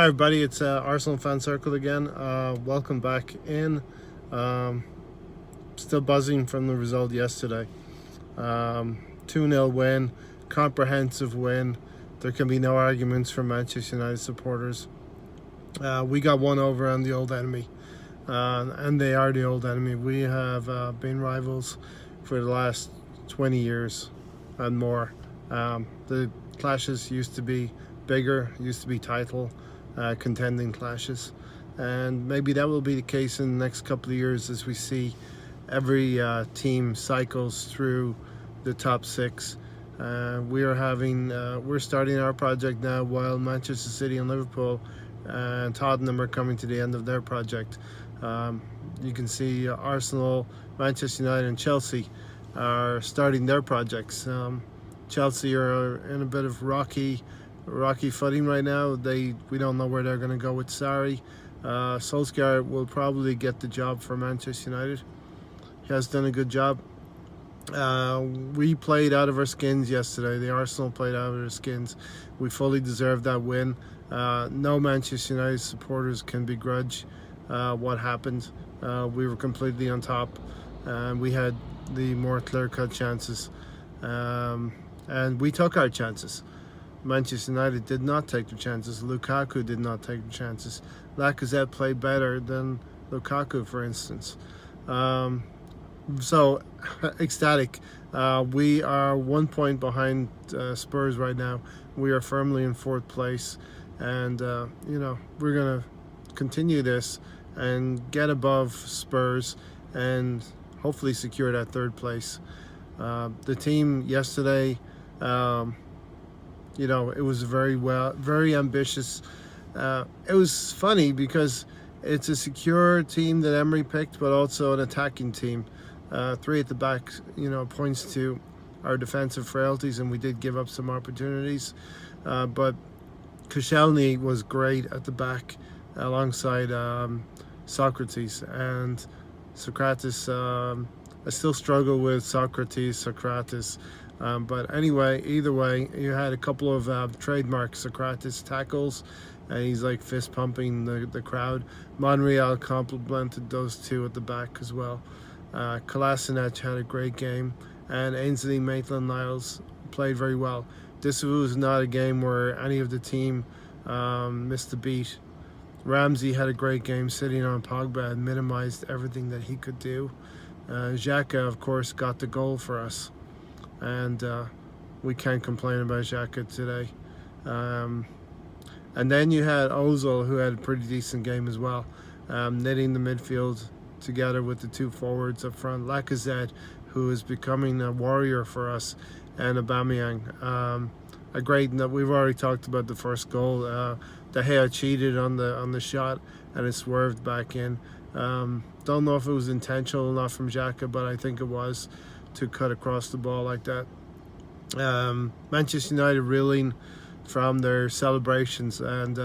Hi everybody, it's Arsenal Fan Circle again. Welcome back in. Still buzzing from the result yesterday. 2-0 win, comprehensive win. There can be no arguments for Manchester United supporters. We got one over on the old enemy, and they are the old enemy. We have been rivals for the last 20 years and more. The clashes used to be bigger, used to be title contending clashes, and maybe that will be the case in the next couple of years as we see every team cycles through the top six. We're starting our project now while Manchester City and Liverpool and Tottenham are coming to the end of their project. You can see Arsenal, Manchester United and Chelsea are starting their projects. Chelsea are in a bit of rocky footing right now. We don't know where they're going to go with Sarri. Solskjaer will probably get the job for Manchester United. He has done a good job. We played out of our skins yesterday. The Arsenal played out of their skins. We fully deserved that win. No Manchester United supporters can begrudge what happened. We were completely on top, and we had the more clear-cut chances, and we took our chances. Manchester United did not take the chances. Lukaku did not take the chances. Lacazette played better than Lukaku, for instance. So ecstatic. We are 1 point behind Spurs right now. We are firmly in fourth place, and we're gonna continue this and get above Spurs and hopefully secure that third place. The team yesterday, it was very ambitious. It was funny because it's a secure team that Emery picked, but also an attacking team. Three at the back, points to our defensive frailties, and we did give up some opportunities. But Koscielny was great at the back alongside Socrates and Socrates. I still struggle with Socrates. But anyway, either way, you had a couple of trademark Socrates tackles, and he's like fist pumping the crowd. Monreal complimented those two at the back as well. Kolasinac had a great game, and Ainsley Maitland-Niles played very well. This was not a game where any of the team missed a beat. Ramsey had a great game sitting on Pogba and minimized everything that he could do. Xhaka, of course, got the goal for us, and we can't complain about Xhaka today. And then you had Ozil, who had a pretty decent game as well, knitting the midfield together with the two forwards up front. Lacazette, who is becoming a warrior for us, and Aubameyang. We've already talked about the first goal. De Gea cheated on the shot, and it swerved back in. Don't know if it was intentional or not from Xhaka, but I think it was, to cut across the ball like that. Manchester United reeling from their celebrations, and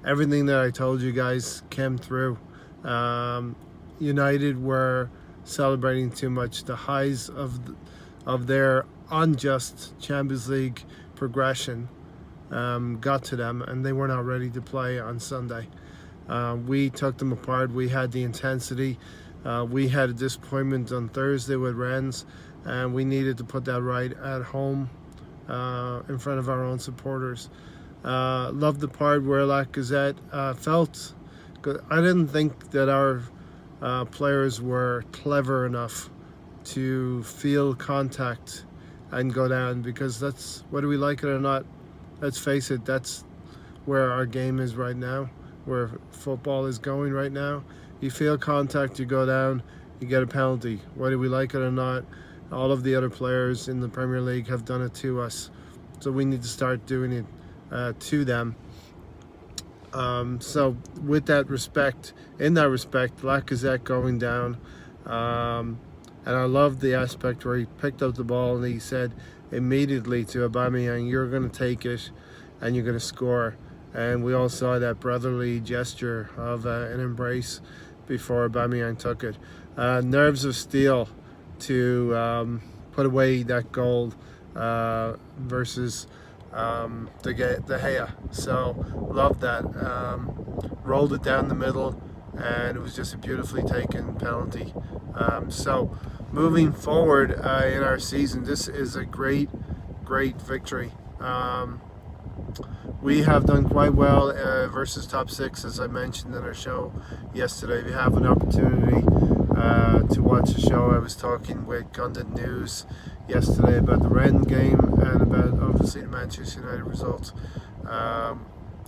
everything that I told you guys came through. United were celebrating too much. The highs of their unjust Champions League progression got to them, and they were not ready to play on Sunday. We took them apart. We had the intensity. We had a disappointment on Thursday with Rennes, and we needed to put that right at home in front of our own supporters. Loved the part where Lacazette felt good. I didn't think that our players were clever enough to feel contact and go down, because that's, whether we like it or not, let's face it, that's where our game is right now, where football is going right now. You feel contact, you go down, you get a penalty. Whether we like it or not, all of the other players in the Premier League have done it to us, so we need to start doing it to them. So with that respect, Lacazette going down, and I loved the aspect where he picked up the ball and he said immediately to Aubameyang, "You're going to take it and you're going to score." And we all saw that brotherly gesture of an embrace before Aubameyang took it. Nerves of steel to put away that goal versus De Gea. So loved that. Rolled it down the middle, and it was just a beautifully taken penalty. So moving forward in our season, this is a great victory. We have done quite well versus top six, as I mentioned in our show yesterday. If you have an opportunity to watch the show, I was talking with Gundit News yesterday about the Ren game and about obviously the Manchester United results.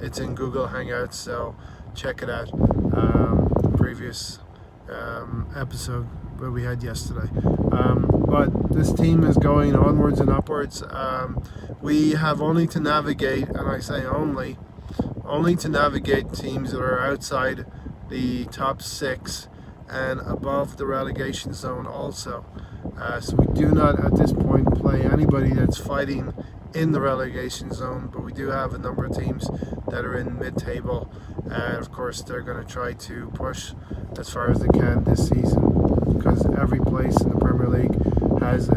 It's in Google Hangouts, so check it out. The previous episode where we had yesterday. But this team is going onwards and upwards. We have only to navigate, and I say only to navigate teams that are outside the top six and above the relegation zone also. So we do not at this point play anybody that's fighting in the relegation zone, but we do have a number of teams that are in mid-table, and of course they're going to try to push as far as they can this season, because every place in the Premier League has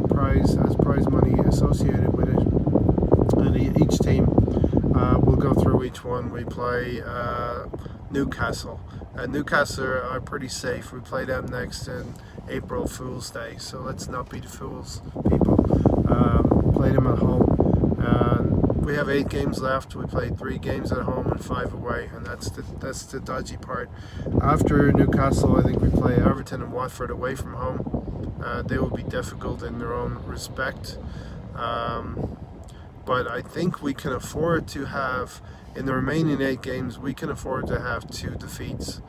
prize money associated with it, and each team will go through each one. We play Newcastle, and Newcastle are pretty safe. We play them next in April Fool's Day, so let's not be the fools, people. Play them at home. We have 8 games left. We played 3 games at home and 5 away, and that's the dodgy part. After Newcastle, I think we play Everton and Watford away from home. They will be difficult in their own respect, but I think we can afford to have, in the remaining 8 games, we can afford to have 2 defeats.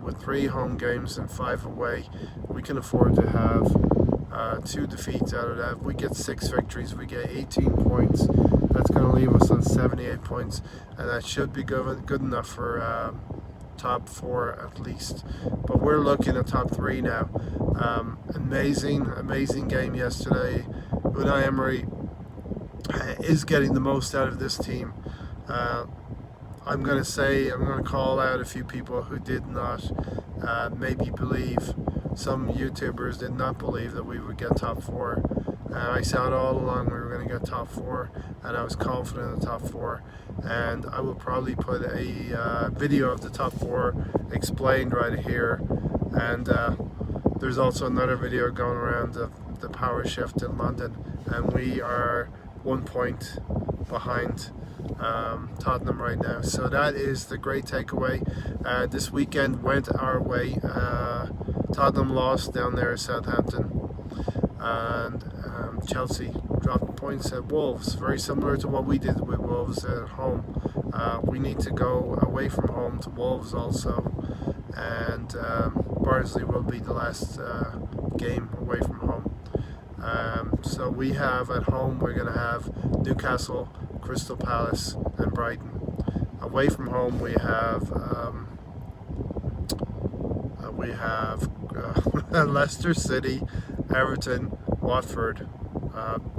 With 3 home games and 5 away, we can afford to have 2 defeats out of that. If we get 6 victories, we get 18 points. That's going to leave us on 78 points, and that should be good enough for top 4 at least. But we're looking at top 3 now. Amazing game yesterday. Unai Emery is getting the most out of this team. I'm going to call out a few people who did not maybe believe. Some YouTubers did not believe that we would get top 4. I said all along we were going to get top 4, and I was confident in the top 4. And I will probably put a video of the top 4 explained right here. And there's also another video going around of the power shift in London, and we are 1 point behind Tottenham right now. So that is the great takeaway. This weekend went our way. Tottenham lost down there at Southampton, and Chelsea dropped points at Wolves, very similar to what we did with Wolves at home. We need to go away from home to Wolves also, and Barnsley will be the last game away from home. So we have at home, we're going to have Newcastle, Crystal Palace and Brighton. Away from home we have Leicester City, Everton, Watford,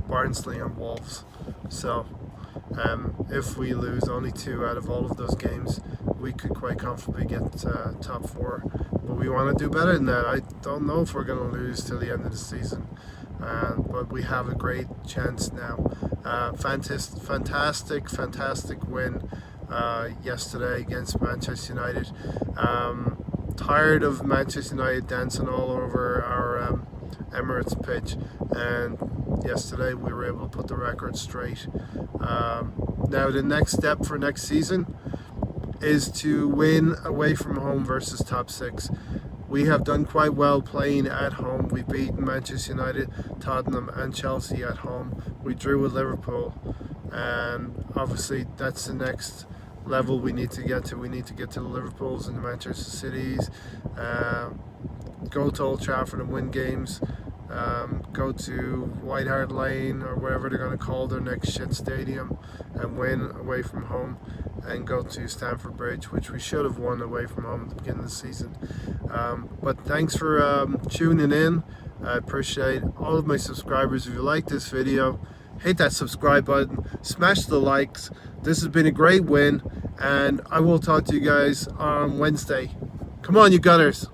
Barnsley and Wolves. So if we lose only 2 out of all of those games, we could quite comfortably get top 4. But we want to do better than that. I don't know if we're going to lose till the end of the season. But we have a great chance now. Fantastic win yesterday against Manchester United. Tired of Manchester United dancing all over our Emirates pitch, and yesterday we were able to put the record straight. Now the next step for next season is to win away from home versus top 6. We have done quite well playing at home. We've beaten Manchester United, Tottenham and Chelsea at home. We drew with Liverpool, and obviously that's the next level we need to get to. We need to get to the Liverpools and the Manchester Cities, go to Old Trafford and win games, go to White Hart Lane or wherever they're going to call their next shit stadium and win away from home, and go to Stamford Bridge, which we should have won away from home at the beginning of the season. But thanks for tuning in. I appreciate all of my subscribers. If you like this video, hit that subscribe button, smash the likes. This has been a great win, and I will talk to you guys on Wednesday. Come on, you Gunners.